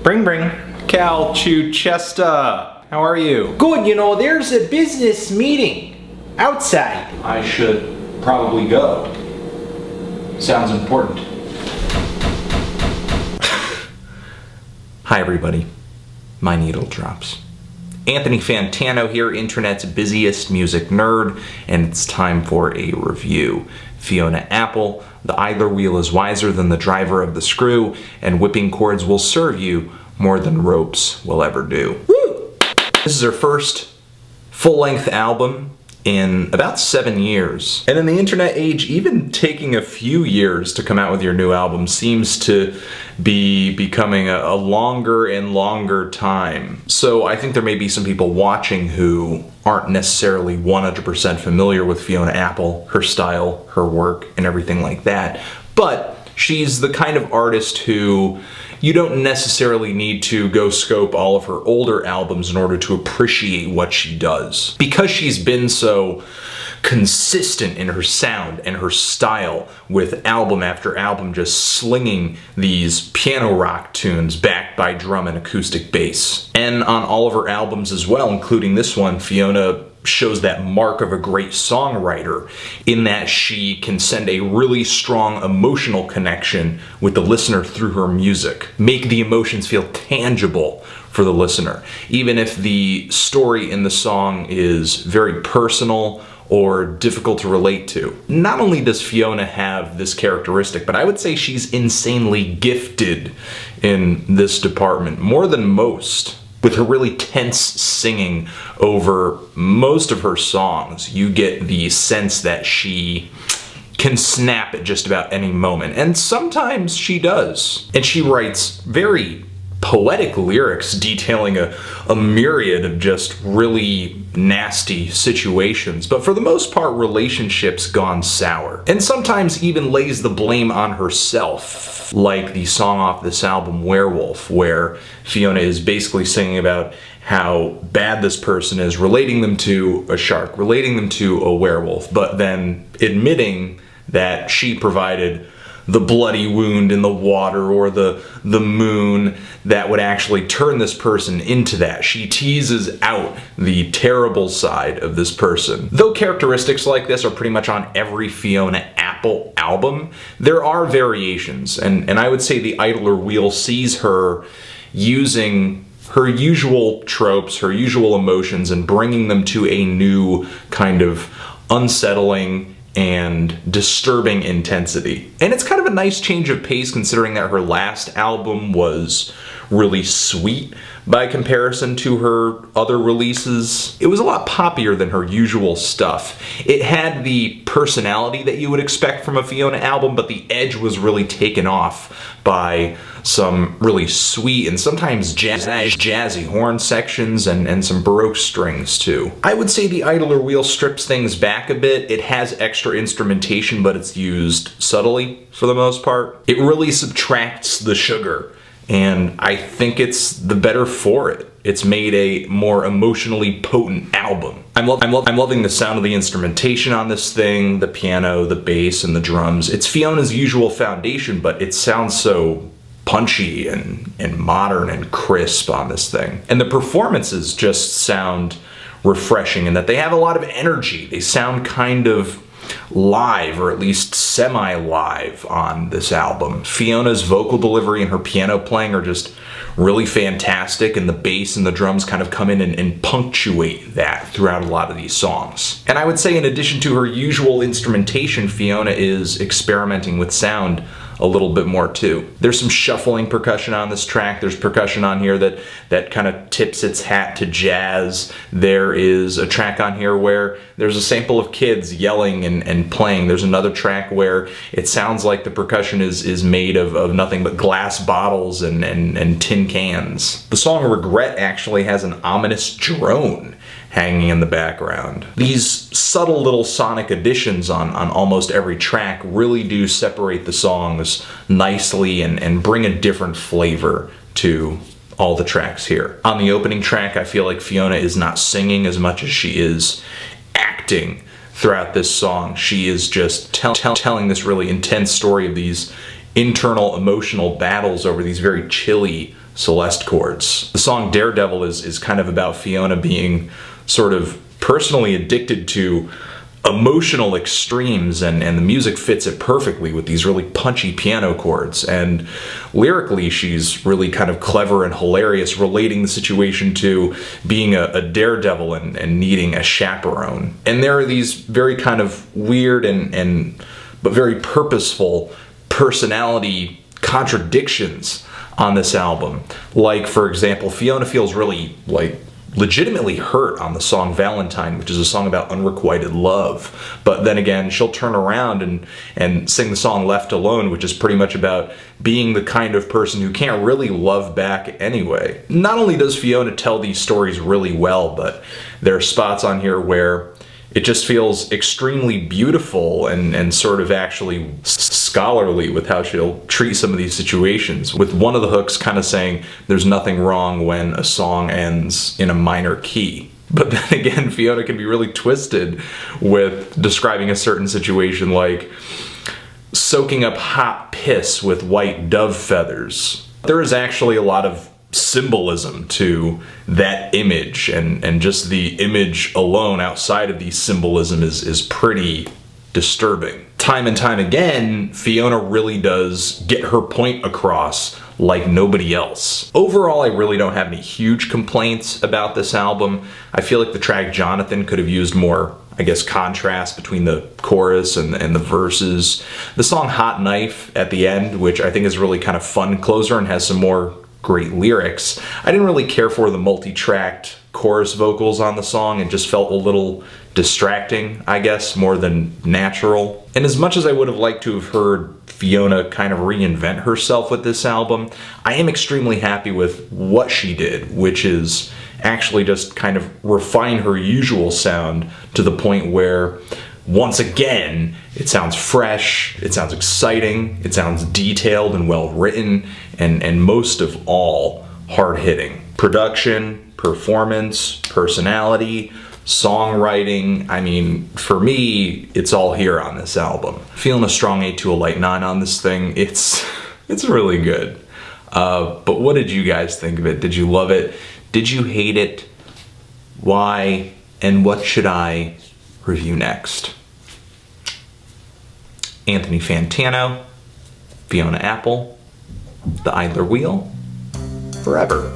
Bring, bring. Cal Chester, how are you? Good, there's a business meeting outside. I should probably go. Sounds important. Hi everybody, my needle drops. Anthony Fantano here, internet's busiest music nerd, and it's time for a review. Fiona Apple, the idler wheel is wiser than the driver of the screw, and whipping cords will serve you more than ropes will ever do. Woo! This is her first full-length album in about 7 years. And in the internet age, even taking a few years to come out with your new album seems to be becoming a longer and longer time. So I think there may be some people watching who aren't necessarily 100% familiar with Fiona Apple, her style, her work, and everything like that. But she's the kind of artist who you don't necessarily need to go scope all of her older albums in order to appreciate what she does. Because she's been so consistent in her sound and her style, with album after album just slinging these piano rock tunes backed by drum and acoustic bass. And on all of her albums as well, including this one, Fiona shows that mark of a great songwriter in that she can send a really strong emotional connection with the listener through her music. Make the emotions feel tangible for the listener. Even if the story in the song is very personal or difficult to relate to. Not only does Fiona have this characteristic, but I would say she's insanely gifted in this department, more than most. With her really tense singing over most of her songs, you get the sense that she can snap at just about any moment. And sometimes she does. And she writes very poetic lyrics detailing a myriad of just really nasty situations, but for the most part, relationships gone sour. And sometimes even lays the blame on herself, like the song off this album, Werewolf, where Fiona is basically singing about how bad this person is, relating them to a shark, relating them to a werewolf, but then admitting that she provided the bloody wound in the water or the moon that would actually turn this person into that. She teases out the terrible side of this person. Though characteristics like this are pretty much on every Fiona Apple album, there are variations, and I would say the idler wheel sees her using her usual tropes, her usual emotions, and bringing them to a new kind of unsettling and disturbing intensity. And it's kind of a nice change of pace considering that her last album was really sweet by comparison to her other releases. It was a lot poppier than her usual stuff. It had the personality that you would expect from a Fiona album, but the edge was really taken off by some really sweet and sometimes jazzy horn sections and some Baroque strings too. I would say the idler wheel strips things back a bit. It has extra instrumentation, but it's used subtly for the most part. It really subtracts the sugar, and I think it's the better for it. It's made a more emotionally potent album. I'm loving the sound of the instrumentation on this thing, the piano, the bass, and the drums. It's Fiona's usual foundation, but it sounds so punchy and modern and crisp on this thing. And the performances just sound refreshing in that they have a lot of energy. They sound kind of live, or at least semi-live on this album. Fiona's vocal delivery and her piano playing are just really fantastic, and the bass and the drums kind of come in and punctuate that throughout a lot of these songs. And I would say in addition to her usual instrumentation, Fiona is experimenting with sound a little bit more too. There's some shuffling percussion on this track. There's percussion on here that kind of tips its hat to jazz. There is a track on here where there's a sample of kids yelling and playing. There's another track where it sounds like the percussion is made of nothing but glass bottles and tin cans. The song Regret actually has an ominous drone hanging in the background. These subtle little sonic additions on almost every track really do separate the songs nicely and bring a different flavor to all the tracks here. On the opening track, I feel like Fiona is not singing as much as she is acting throughout this song. She is just telling this really intense story of these internal emotional battles over these very chilly Celeste chords. The song Daredevil is kind of about Fiona being sort of personally addicted to emotional extremes, and the music fits it perfectly with these really punchy piano chords. And lyrically, she's really kind of clever and hilarious, relating the situation to being a daredevil and needing a chaperone. And there are these very kind of weird but very purposeful personality contradictions on this album. Like, for example, Fiona feels really legitimately hurt on the song Valentine, which is a song about unrequited love. But then again, she'll turn around and sing the song Left Alone, which is pretty much about being the kind of person who can't really love back anyway. Not only does Fiona tell these stories really well, but there are spots on here where it just feels extremely beautiful and sort of actually scholarly with how she'll treat some of these situations, with one of the hooks kind of saying there's nothing wrong when a song ends in a minor key. But then again, Fiona can be really twisted with describing a certain situation like soaking up hot piss with white dove feathers. There is actually a lot of symbolism to that image, and just the image alone outside of the symbolism is pretty disturbing. Time and time again, Fiona really does get her point across like nobody else. Overall, I really don't have any huge complaints about this album. I feel like the track Jonathan could have used more, I guess, contrast between the chorus and the verses. The song Hot Knife at the end, which I think is really kind of fun closer and has some more great lyrics. I didn't really care for the multi-tracked chorus vocals on the song. It just felt a little distracting, I guess, more than natural. And as much as I would have liked to have heard Fiona kind of reinvent herself with this album, I am extremely happy with what she did, which is actually just kind of refine her usual sound to the point where, once again, it sounds fresh, it sounds exciting, it sounds detailed and well written, and most of all, hard-hitting. Production, performance, personality, songwriting, I mean, for me, it's all here on this album. Feeling a strong 8 to a light 9 on this thing. It's really good. But what did you guys think of it? Did you love it? Did you hate it? Why? And what should I review next? Anthony Fantano, Fiona Apple, The Idler Wheel, forever.